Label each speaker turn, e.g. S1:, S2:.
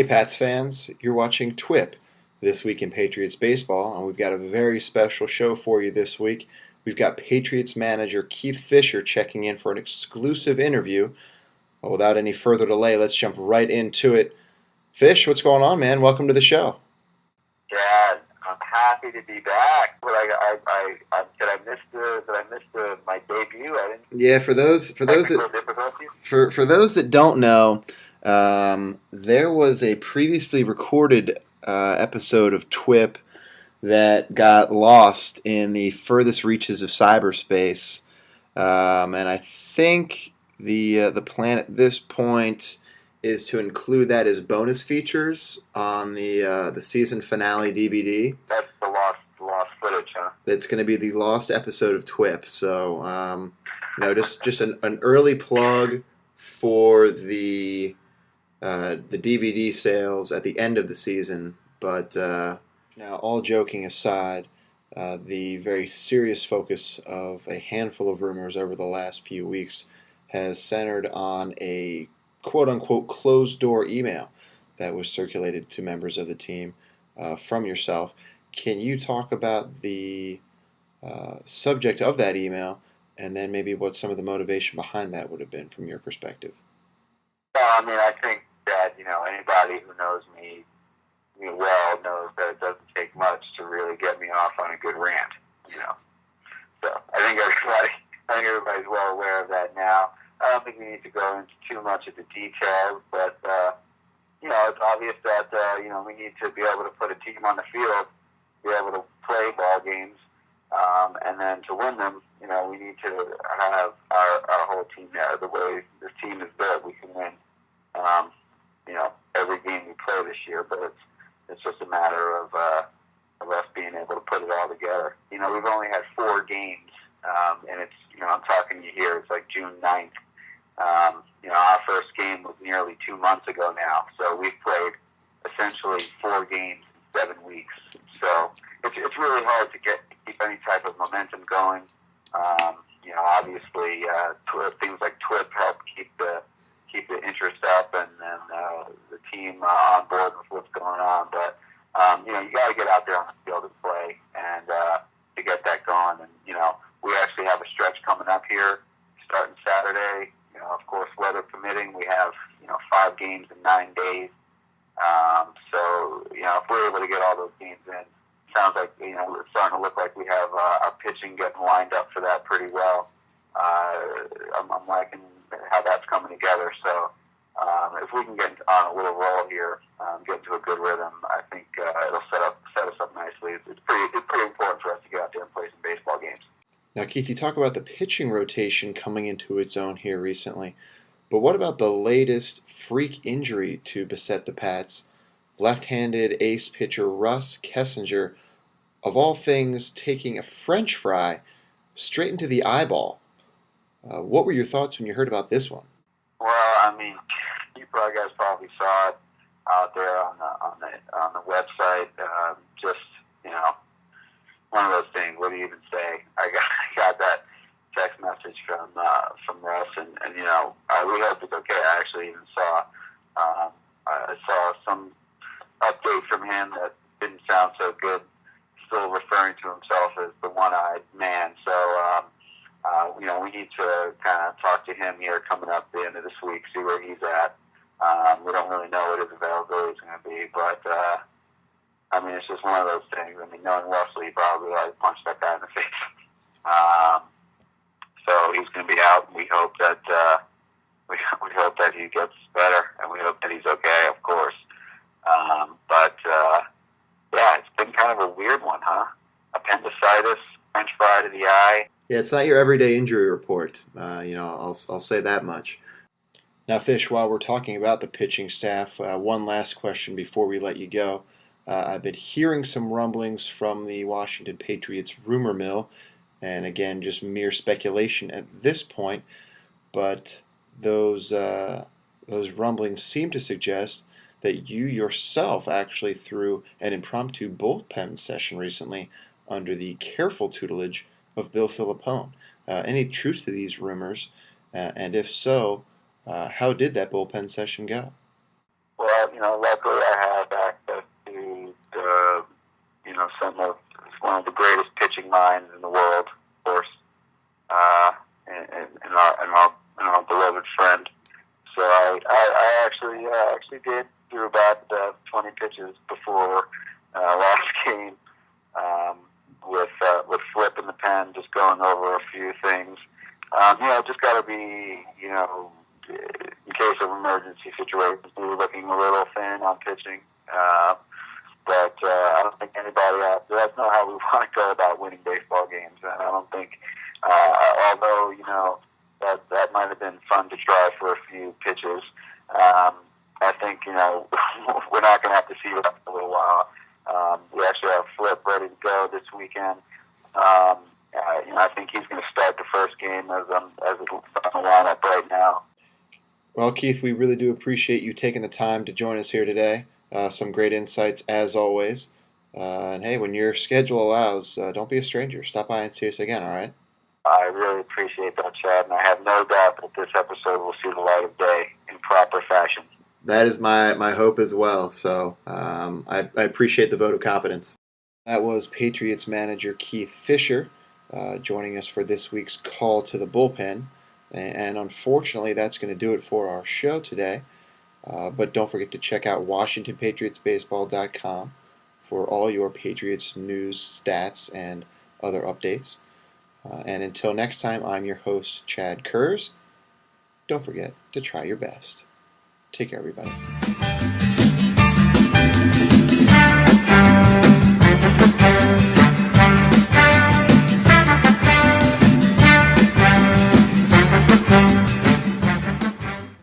S1: Hey Pats fans, you're watching TWIP, This Week in Patriots Baseball, and we've got a very special show for you this week. We've got Patriots manager Keith Fisher checking in for an exclusive interview. Well, without any further delay, let's jump right into it. Fish, what's going on, man? Welcome to the show.
S2: Dad, I'm happy to be back. But did I miss my debut? I didn't.
S1: Yeah, for those that don't know, there was a previously recorded episode of TWIP that got lost in the furthest reaches of cyberspace, and I think the plan at this point is to include that as bonus features on the season finale DVD.
S2: That's the lost footage, huh?
S1: It's going to be the lost episode of TWIP. So, just an early plug for the DVD sales at the end of the season. But now, all joking aside, the very serious focus of a handful of rumors over the last few weeks has centered on a quote-unquote closed-door email that was circulated to members of the team from yourself. Can you talk about the subject of that email and then maybe what some of the motivation behind that would have been from your perspective?
S2: Well, I mean, I think that, anybody who knows me well knows that it doesn't take much to really get me off on a good rant, So I think everybody's well aware of that now. I don't think we need to go into too much of the details, but, it's obvious that, we need to be able to put a team on the field, be able to play ball games, and then to win them, we need to have our whole team there. The way this team is built, we can win, every game we play this year, but it's just a matter of us being able to put it all together. We've only had 4 games, and it's, I'm talking to you here, it's like June 9th. Our first game was nearly 2 months ago now, so we've played essentially 4 games in 7 weeks. So it's really hard to keep any type of momentum going. Obviously, things like TWIP help keep the interest up and the team on board with what's going on. But you got to get out there on the field and play, and to get that going. And we actually have a stretch coming up here, starting Saturday. Of course, weather permitting, we have 5 games in 9 days. So if we're able to get all those games in, sounds like it's starting to look like we have our pitching getting lined up for that pretty well. I'm liking how that's coming together. So if we can get on a little roll here, get into a good rhythm, I think it'll set us up nicely. It's pretty important for us to get out there and play some baseball games.
S1: Now, Keith, you talk about the pitching rotation coming into its own here recently, but what about the latest freak injury to beset the Pats? Left-handed ace pitcher Russ Kessinger, of all things, taking a French fry straight into the eyeball. What were your thoughts when you heard about this one?
S2: Well, I mean, you guys probably saw it out there on the website. One of those things. What do you even say? I got that text message from Russ, and we hope it's okay. I actually even saw I saw some update from him that didn't sound so good. Still referring to himself as the one-eyed man. So we need to kind of talk to him here coming up at the end of this week, see where he's at. We don't really know what his availability is going to be, but it's just one of those things. Knowing Russell, he probably punched that guy in the face. So he's going to be out, and we hope that we hope that he gets better, and we hope that he's okay, of course. It's been kind of a weird one, huh? Appendicitis, French fry to the eye.
S1: Yeah, it's not your everyday injury report. I'll say that much. Now, Fish, while we're talking about the pitching staff, one last question before we let you go. I've been hearing some rumblings from the Washington Patriots rumor mill, and again, just mere speculation at this point, but those rumblings seem to suggest that you yourself actually threw an impromptu bullpen session recently under the careful tutelage of Bill Filippone. Any truth to these rumors? And if so, how did that bullpen session go?
S2: Well, luckily I have access to one of the greatest pitching minds in the world, of course, and our beloved friend. So I actually did do about 20 pitches before last game, um, with Flip in the pen, just going over a few things. Just got to be, in case of emergency situations, we were looking a little thin on pitching. But I don't think anybody out there, that's not how we want to go about winning baseball games. And I don't think, although, that might have been fun to try for a few pitches, I think, we're not going to have to see that for a little while. We actually have Flip ready to go this weekend. I think he's going to start the first game as it's on the lineup right now.
S1: Well, Keith, we really do appreciate you taking the time to join us here today. Some great insights as always. And hey, when your schedule allows, don't be a stranger. Stop by and see us again, all right?
S2: I really appreciate that, Chad, and I have no doubt that this episode will see the light of day in proper fashion.
S1: That is my hope as well. So I appreciate the vote of confidence. That was Patriots manager Keith Fisher joining us for this week's call to the bullpen. And unfortunately, that's going to do it for our show today. But don't forget to check out WashingtonPatriotsBaseball.com for all your Patriots news, stats, and other updates. And until next time, I'm your host, Chad Kurz. Don't forget to try your best. Take care, everybody.